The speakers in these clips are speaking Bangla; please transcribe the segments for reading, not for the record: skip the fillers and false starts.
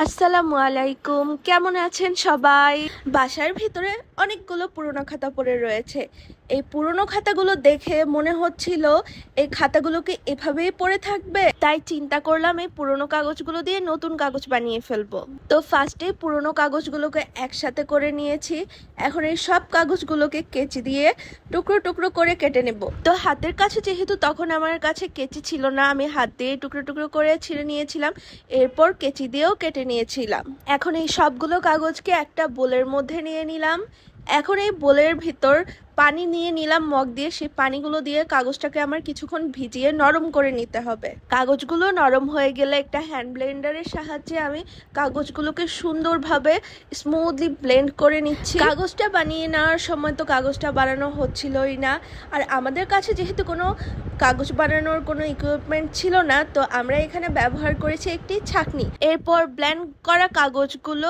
আসসালামু আলাইকুম, কেমন আছেন সবাই? বাসার ভিতরে অনেকগুলো পুরনো খাতা পড়ে রয়েছে। এই পুরনো খাতাগুলো দেখে মনে হচ্ছিল এই খাতাগুলোকে এভাবেই পড়ে থাকবে, তাই চিন্তা করলাম এই পুরনো কাগজগুলো দিয়ে নতুন কাগজ বানিয়ে ফেলবো। তো ফার্স্টে পুরনো কাগজগুলোকে একসাথে করে নিয়েছি। এখন এই সব কাগজগুলোকে কেচি দিয়ে টুকরো টুকরো করে কেটে নেব। তো হাতের কাছে যেহেতু তখন আমার কাছে কেচি ছিল না, আমি হাত দিয়ে টুকরো টুকরো করে ছিঁড়ে নিয়েছিলাম, এরপর কেচি দিয়েও কেটে নিয়েছিলাম। এখন এই সবগুলো কাগজকে একটা বোলের মধ্যে নিয়ে নিলাম। এখন এই বোলের ভিতর পানি নিয়ে নিলাম মগ দিয়ে। সেই পানিগুলো দিয়ে কাগজটাকে আমার কিছুক্ষণ ভিজিয়ে নরম করে নিতে হবে। কাগজগুলো নরম হয়ে গেলে একটা হ্যান্ড ব্লেন্ডারের সাহায্যে আমি কাগজগুলোকে সুন্দরভাবে স্মুথলি ব্লেন্ড করে নিচ্ছি। কাগজটা বানিয়ে নেওয়ার সময় তো কাগজটা বানানো হচ্ছিলই না, আর আমাদের কাছে যেহেতু কোনো কাগজ বানানোর কোনো ইকুইপমেন্ট ছিল না, তো আমরা এখানে ব্যবহার করেছি একটি ছাঁকনি। এরপর ব্লেন্ড করা কাগজগুলো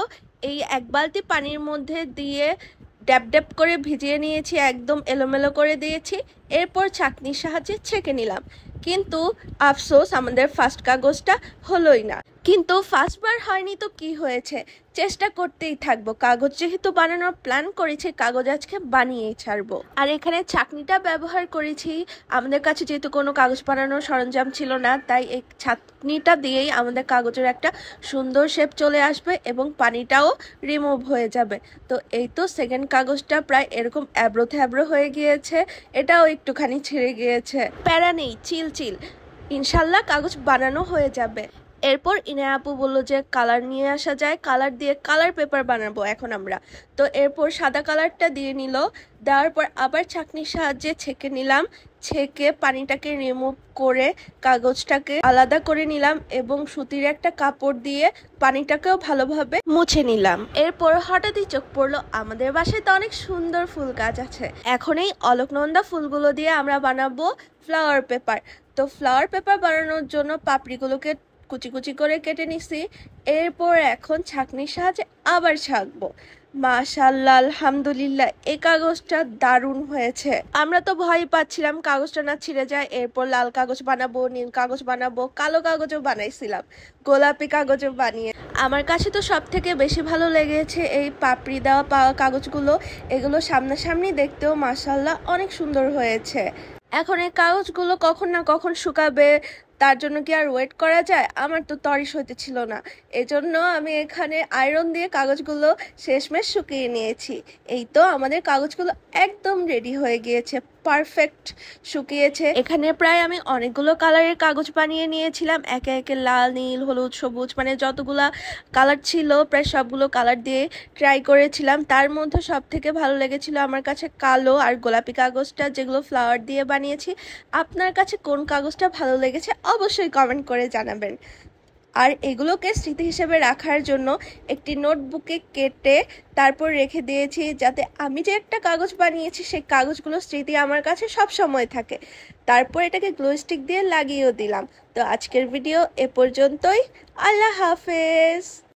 এই এক বালতি পানির মধ্যে দিয়ে ড্যাব ড্যাব করে ভিজিয়ে নিয়েছি, একদম এলোমেলো করে দিয়েছি। এরপর ছাঁকনির সাহায্যে ছেঁকে নিলাম। কিন্তু আফসোস, আমাদের ফার্স্ট কাগজটা হলোই না। কিন্তু ফার্স্টবার হয়নি তো কি হয়েছে, চেষ্টা করতেই থাকবো। কাগজ যেহেতু বানানোর প্ল্যান করেছি, কাগজ আজকে বানিয়েই ছাড়বো। আর এখানে ছাঁকনিটা ব্যবহার করেছি, আমাদের কাছে যেহেতু কোনো কাগজ বানানোর সরঞ্জাম ছিল না, তাই এই ছাঁকনিটা দিয়েই আমাদের কাগজের একটা সুন্দর শেপ চলে আসবে এবং পানিটাও রিমুভ হয়ে যাবে। তো এই তো সেকেন্ড কাগজটা প্রায় এরকম অ্যাব্রো থ্যাব্রো হয়ে গিয়েছে, এটাও একটুখানি ছিঁড়ে গিয়েছে। প্যারা নেই, চিল চিল, ইনশাল্লাহ কাগজ বানানো হয়ে যাবে। এরপর ইনে আপু বললো যে কালার নিয়ে আসা যায়, কালার দিয়ে কালার পেপার বানাবো এখন আমরা। তো এরপর সাদা কালারটা দিয়ে নিল, দেওয়ার পর আবার ছাঁকনির সাহায্যে ছেঁকে নিলাম। ছেঁকে পানিটাকে রিমুভ করে কাগজটাকে আলাদা করে নিলাম এবং সুতির একটা কাপড় দিয়ে পানিটাকেও ভালোভাবে মুছে নিলাম। এরপর হঠাৎই চোখ পড়লো আমাদের বাসায় তো অনেক সুন্দর ফুল গাছ আছে। এখন এই অলকনন্দা ফুলগুলো দিয়ে আমরা বানাবো ফ্লাওয়ার পেপার। তো ফ্লাওয়ার পেপার বানানোর জন্য পাপড়িগুলোকে কুচি কুচি করে কেটে নিছি। এরপর এখন ছাঁকনির সাহায্যে আবার ছাঁকবো। মাশাআল্লাহ, আলহামদুলিল্লাহ, এই কাগজটা দারুণ হয়েছে। আমরা তো ভয় পাচ্ছিলাম কাগজটা না ছিঁড়ে যায়। এরপর লাল কাগজ বানাবো, নীল কাগজ বানাবো, কালো কাগজও বানাইছিলাম, গোলাপি কাগজও বানিয়ে। আমার কাছে তো সব থেকে বেশি ভালো লেগেছে এই পাপড়ি দেওয়া কাগজগুলো। এগুলো সামনাসামনি দেখতেও মাশাআল্লাহ অনেক সুন্দর হয়েছে। এখন এই কাগজগুলো কখন না কখন শুকাবে, তার জন্য কি আর ওয়েট করা যায়? আমার তো তরিস হইতেছিল না, এজন্য আমি এখানে আয়রন দিয়ে কাগজগুলো শেষমেশ শুকিয়ে নিয়েছি। এই তো আমাদের কাগজগুলো একদম রেডি হয়ে গিয়েছে, পারফেক্ট শুকিয়েছে। এখানে প্রায় আমি অনেকগুলো কালারের কাগজ বানিয়ে নিয়েছিলাম, একে একে লাল, নীল, হলুদ, সবুজ, মানে যতগুলা কালার ছিল প্রায় সবগুলো কালার দিয়ে ট্রাই করেছিলাম। তার মধ্যে সব থেকে ভালো লেগেছিল আমার কাছে কালো আর গোলাপি কাগজটা, যেগুলো ফ্লাওয়ার দিয়ে বানিয়েছি। আপনার কাছে কোন কাগজটা ভালো লেগেছে অবশ্যই কমেন্ট করে জানাবেন। আর এগুলোকে স্মৃতি হিসেবে রাখার জন্য একটি নোটবুকে কেটে তারপর রেখে দিয়েছি, যাতে আমি যে একটা কাগজ বানিয়েছি সেই কাগজগুলো স্মৃতি আমার কাছে সব সময় থাকে। তারপর এটাকে গ্লু স্টিক দিয়ে লাগিয়েও দিলাম। তো আজকের ভিডিও এ পর্যন্তই। আল্লাহ হাফেজ।